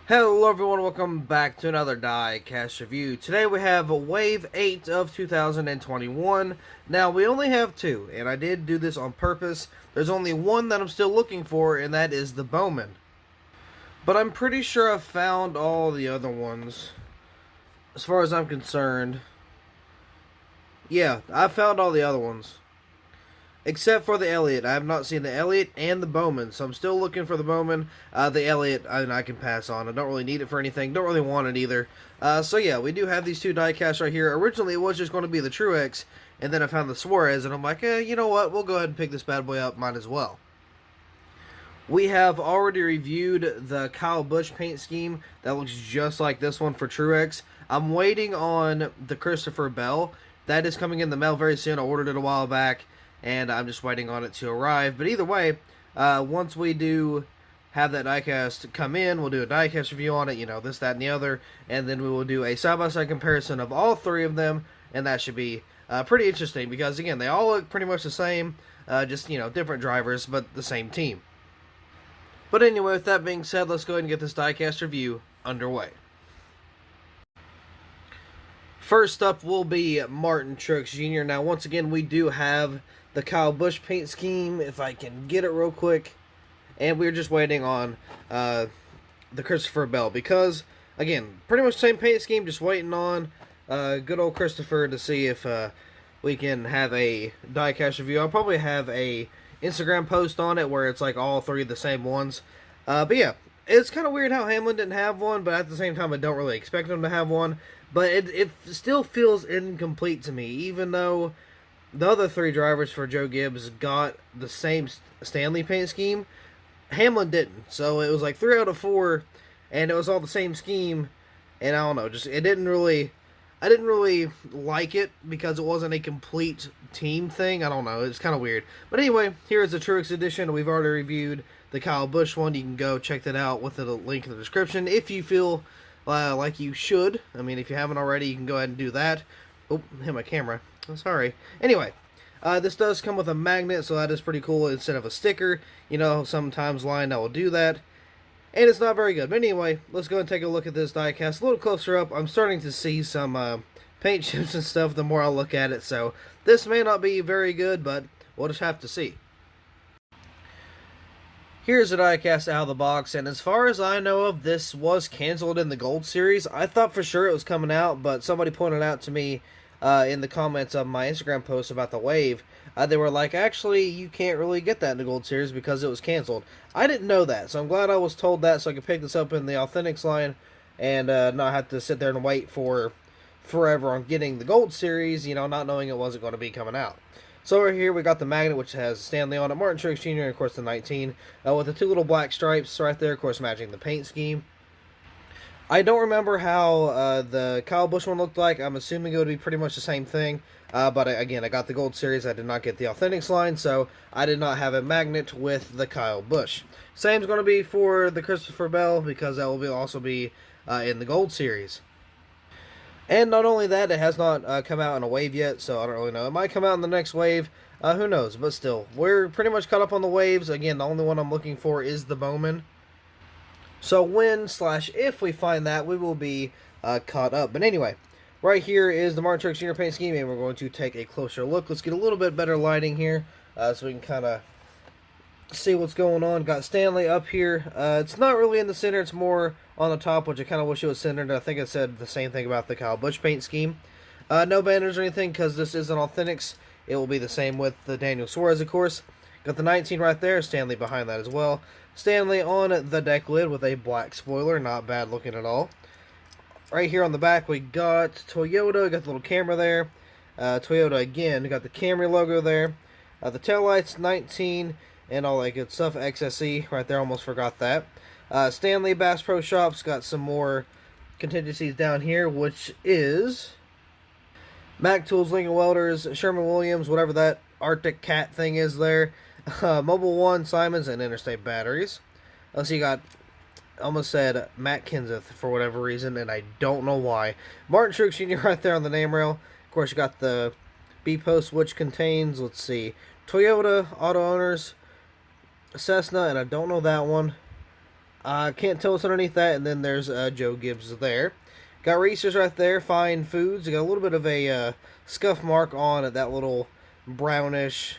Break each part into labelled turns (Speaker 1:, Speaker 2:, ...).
Speaker 1: Hello everyone, welcome back to another Diecast review. Today we have Wave 8 of 2021. Now, we only have two, and I did do this on purpose. There's only one that I'm still looking for, and that is the Bowman. But I'm pretty sure I've found all the other ones, as far as I'm concerned. Yeah, I've found all the other ones. Except for the Elliott. I have not seen the Elliott and the Bowman, so I'm still looking for the Bowman. The Elliott, I can pass on. I don't really need it for anything. Don't really want it either. So yeah, we do have these two diecasts right here. Originally, it was just going to be the Truex, and then I found the Suarez, and I'm like, you know what? We'll go ahead and pick this bad boy up. Might as well. We have already reviewed the Kyle Busch paint scheme. That looks just like this one for Truex. I'm waiting on the Christopher Bell. That is coming in the mail very soon. I ordered it a while back, and I'm just waiting on it to arrive. But either way, once we do have that diecast come in, we'll do a diecast review on it, you know, this, that, and the other, and then we will do a side-by-side comparison of all three of them, and that should be pretty interesting, because, again, they all look pretty much the same, just, you know, different drivers, but the same team. But anyway, with that being said, let's go ahead and get this diecast review underway. First up will be Martin Truex Jr. Now, once again, we do have the Kyle Busch paint scheme, if I can get it real quick. And we're just waiting on the Christopher Bell, because, again, pretty much the same paint scheme, just waiting on good old Christopher to see if we can have a diecast review. I'll probably have a Instagram post on it where it's like all three of the same ones. But yeah, it's kind of weird how Hamlin didn't have one, but at the same time, I don't really expect him to have one. But it still feels incomplete to me, even though the other three drivers for Joe Gibbs got the same Stanley paint scheme. Hamlin didn't, so it was like 3 out of 4, and it was all the same scheme. And I don't know, just I didn't really like it because it wasn't a complete team thing. I don't know, it's kind of weird. But anyway, here is the Truex edition. We've already reviewed the Kyle Busch one. You can go check that out with the link in the description if you feel like you should. I mean, if you haven't already, you can go ahead and do that. Oh, hit my camera. I'm sorry. Anyway, this does come with a magnet, so that is pretty cool instead of a sticker. You know, sometimes line that will do that. And it's not very good. But anyway, let's go and take a look at this diecast a little closer up. I'm starting to see some paint chips and stuff the more I look at it. So this may not be very good, but we'll just have to see. Here's the diecast out of the box, and as far as I know of, this was canceled in the Gold Series. I thought for sure it was coming out, but somebody pointed out to me in the comments of my Instagram post about the Wave, they were like, actually, you can't really get that in the Gold Series because it was canceled. I didn't know that, so I'm glad I was told that so I could pick this up in the Authentics line and not have to sit there and wait for forever on getting the Gold Series, you know, not knowing it wasn't going to be coming out. So over here we got the magnet, which has Stanley on it, Martin Truex Jr., and of course the 19, with the two little black stripes right there, of course matching the paint scheme. I don't remember how the Kyle Busch one looked like. I'm assuming it would be pretty much the same thing. But again, I got the Gold Series. I did not get the Authentics line, so I did not have a magnet with the Kyle Busch. Same is going to be for the Christopher Bell, because that will also be in the Gold Series. And not only that, it has not come out in a wave yet, so I don't really know. It might come out in the next wave. Who knows? But still, we're pretty much caught up on the waves. Again, the only one I'm looking for is the Bowman. So when/if we find that, we will be caught up. But anyway, right here is the Martin Truex Jr. paint scheme, and we're going to take a closer look. Let's get a little bit better lighting here so we can kind of see what's going on. Got Stanley up here. It's not really in the center. It's more on the top, which I kind of wish it was centered. I think I said the same thing about the Kyle Busch paint scheme. No banners or anything because this isn't Authentics. It will be the same with the Daniel Suarez, of course. Got the 19 right there. Stanley behind that as well. Stanley on the deck lid with a black spoiler. Not bad looking at all. Right here on the back, we got Toyota. Got the little camera there. Toyota again. We got the Camry logo there. The taillights, 19, and all that good stuff. XSE right there. Almost forgot that. Stanley Bass Pro Shops got some more contingencies down here, which is Mac Tools, Lincoln Welders, Sherman-Williams, whatever that Arctic Cat thing is there. Mobile One, Simons, and Interstate Batteries. So you got, almost said Matt Kenseth for whatever reason, and I don't know why. Martin Truex Jr. right there on the name rail. Of course, you got the B-post, which contains, let's see, Toyota, Auto Owners, Cessna, and I don't know that one. Can't tell what's underneath that, and then there's Joe Gibbs there. Got Reese's right there, Fine Foods. Got a little bit of a scuff mark on that little brownish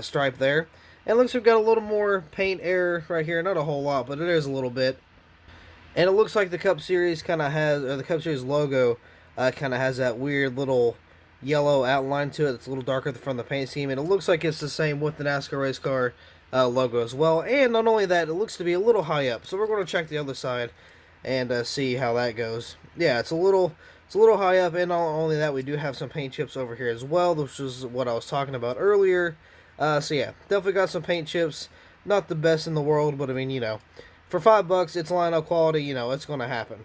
Speaker 1: stripe there. And it looks like we've got a little more paint error right here. Not a whole lot, but it is a little bit. And it looks like the Cup Series kind of has, or the Cup Series logo kind of has that weird little yellow outline to it. It's a little darker from the paint scheme. And it looks like it's the same with the NASCAR race car logo as well. And not only that, it looks to be a little high up. So we're going to check the other side and see how that goes. Yeah, it's a little high up. And not only that, we do have some paint chips over here as well, which is what I was talking about earlier. So yeah, definitely got some paint chips. Not the best in the world, but I mean, you know, for $5, it's line-up quality, you know, it's going to happen.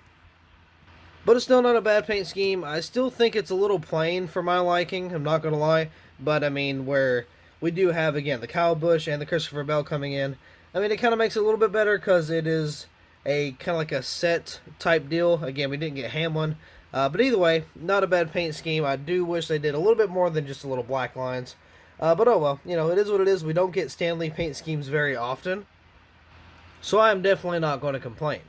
Speaker 1: But it's still not a bad paint scheme. I still think it's a little plain for my liking, I'm not going to lie. But, I mean, where we do have, again, the Kyle Busch and the Christopher Bell coming in, I mean, it kind of makes it a little bit better because it is a kind of like a set type deal. Again, we didn't get Hamlin. But either way, not a bad paint scheme. I do wish they did a little bit more than just a little black lines. But oh well, you know, it is what it is. We don't get Stanley paint schemes very often. So I'm definitely not going to complain.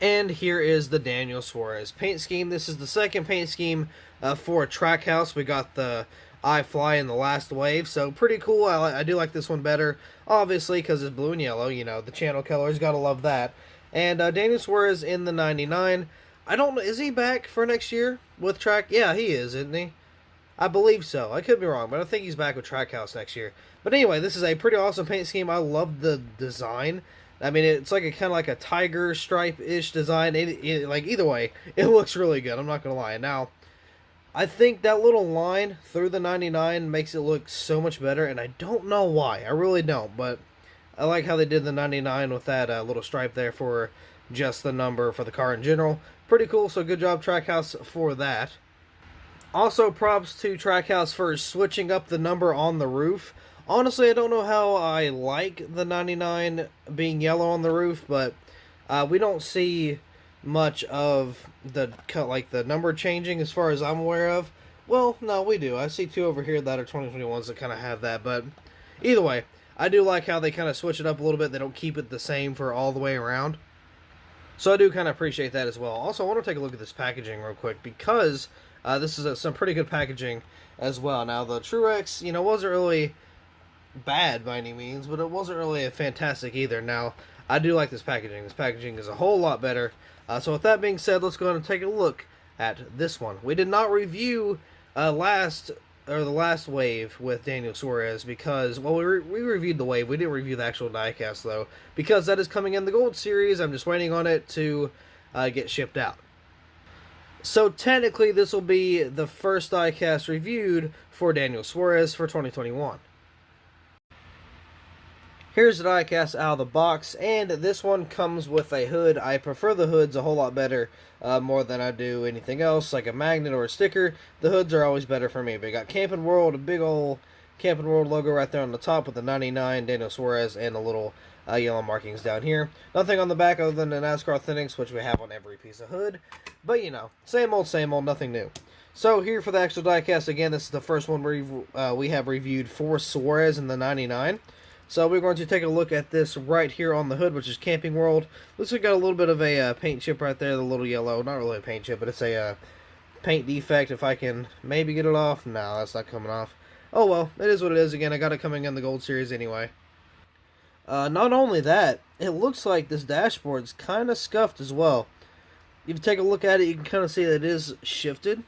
Speaker 1: And here is the Daniel Suarez paint scheme. This is the second paint scheme for Trackhouse. We got the iFly in the last wave, so pretty cool. I do like this one better, obviously, because it's blue and yellow. You know, the channel colors, gotta love that. And Daniel Suarez in the 99. I don't know, is he back for next year with Track? Yeah, he is, isn't he? I believe so. I could be wrong, but I think he's back with Trackhouse next year. But anyway, this is a pretty awesome paint scheme. I love the design. I mean, it's like a kind of like a tiger stripe-ish design. Like, either way, it looks really good. I'm not going to lie. Now, I think that little line through the 99 makes it look so much better, and I don't know why. I really don't, but I like how they did the 99 with that little stripe there for just the number for the car in general. Pretty cool, so good job, Trackhouse, for that. Also, props to Trackhouse for switching up the number on the roof. Honestly, I don't know how I like the 99 being yellow on the roof, but we don't see much of the number changing as far as I'm aware of. Well, no, we do. I see two over here that are 2021s that kind of have that, but either way, I do like how they kind of switch it up a little bit. They don't keep it the same for all the way around. So I do kind of appreciate that as well. Also, I want to take a look at this packaging real quick because this is some pretty good packaging as well. Now, the Truex, you know, wasn't really bad by any means, but it wasn't really a fantastic either. Now, I do like this packaging. This packaging is a whole lot better. So with that being said, let's go ahead and take a look at this one. We did not review the last wave with Daniel Suarez because, well, we reviewed the wave. We didn't review the actual diecast, though, because that is coming in the Gold Series. I'm just waiting on it to get shipped out. So technically, this will be the first diecast reviewed for Daniel Suarez for 2021. Here's the diecast out of the box, and this one comes with a hood. I prefer the hoods a whole lot better, more than I do anything else, like a magnet or a sticker. The hoods are always better for me. But you got Camping World, a big old Camping World logo right there on the top with the 99, Daniel Suarez, and a little yellow markings down here. Nothing on the back other than the NASCAR Authentics, which we have on every piece of hood. But, you know, same old, nothing new. So, here for the actual diecast, again, this is the first one we have reviewed for Suarez in the 99. So, we're going to take a look at this right here on the hood, which is Camping World. Looks like we got a little bit of a paint chip right there, the little yellow. Not really a paint chip, but it's a paint defect. If I can maybe get it off. No, that's not coming off. Oh, well, it is what it is. Again, I got it coming in the Gold Series anyway. Not only that, it looks like this dashboard's kind of scuffed as well. If you take a look at it, you can kind of see that it is shifted.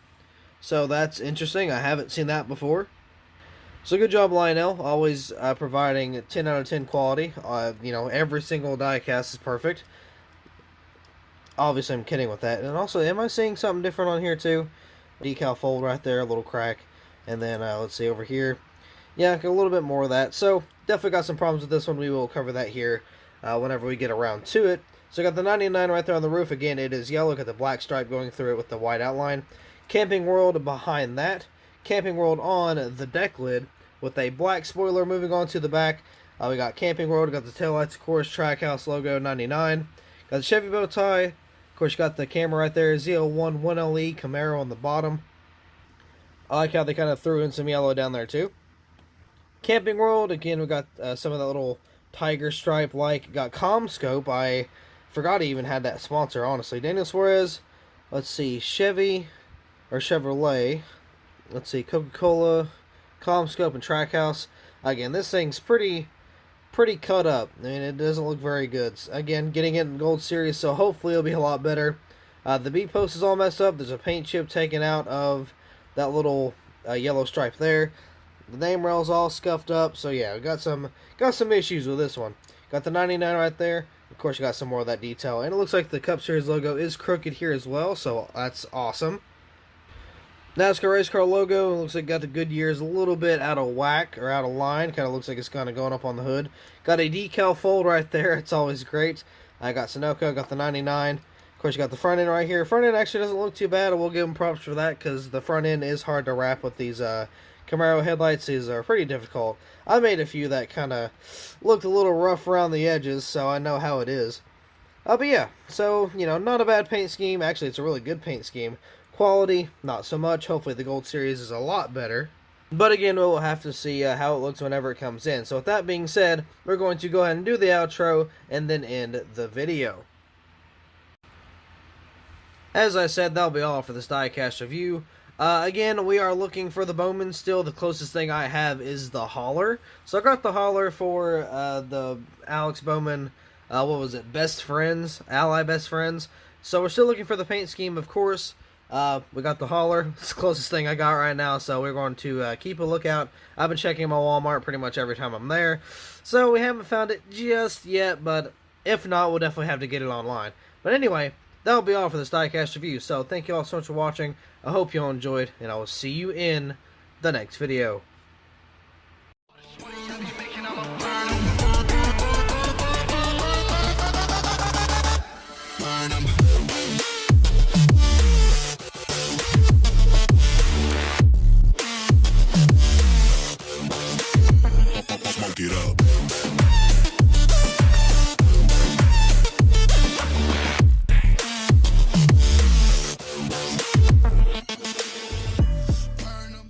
Speaker 1: So that's interesting. I haven't seen that before. So good job, Lionel. Always providing 10 out of 10 quality. You know, every single diecast is perfect. Obviously, I'm kidding with that. And also, am I seeing something different on here too? Decal fold right there, a little crack. And then, let's see over here. Yeah, a little bit more of that. So, definitely got some problems with this one. We will cover that here whenever we get around to it. So, I got the 99 right there on the roof. Again, it is yellow. Got the black stripe going through it with the white outline. Camping World behind that. Camping World on the deck lid with a black spoiler moving on to the back. We got Camping World. Got the taillights, of course, Trackhouse logo 99. Got the Chevy bow tie. Of course, you got the camera right there. Z01 1LE Camaro on the bottom. I like how they kind of threw in some yellow down there, too. Camping World, again, we got some of that little tiger stripe like. Got ComScope. I forgot he even had that sponsor, honestly. Daniel Suarez. Let's see, Chevy or Chevrolet. Let's see, Coca-Cola, ComScope, and Trackhouse. Again, this thing's pretty cut up. I mean, it doesn't look very good. Again, getting it in Gold Series, so hopefully it'll be a lot better. The B post is all messed up. There's a paint chip taken out of that little yellow stripe there. The name rail's all scuffed up, so yeah, we got some issues with this one. Got the 99 right there. Of course, you got some more of that detail, and it looks like the Cup Series logo is crooked here as well, so that's awesome. NASCAR race car logo, looks like got the Goodyear's a little bit out of whack, or out of line. Kind of looks like it's kind of going up on the hood. Got a decal fold right there. It's always great. I got Sunoco, got the 99. Of course, you got the front end right here. Front end actually doesn't look too bad. I will give them props for that, because the front end is hard to wrap with these Camaro headlights. These are pretty difficult. I made a few that kind of looked a little rough around the edges, so I know how it is. But yeah, so, you know, not a bad paint scheme. Actually, it's a really good paint scheme. Quality, not so much. Hopefully the Gold Series is a lot better. But again, we'll have to see how it looks whenever it comes in. So with that being said, we're going to go ahead and do the outro and then end the video. As I said, that'll be all for this diecast review. Again, we are looking for the Bowman still. The closest thing I have is the hauler. So I got the hauler for the Alex Bowman, what was it, Best Friends, Ally Best Friends. So we're still looking for the paint scheme, of course. We got the hauler. It's the closest thing I got right now, so we're going to keep a lookout. I've been checking my Walmart pretty much every time I'm there. So we haven't found it just yet, but if not, we'll definitely have to get it online. But anyway, that'll be all for this diecast review. So thank you all so much for watching. I hope you all enjoyed, and I will see you in the next video.
Speaker 2: Smoke it up.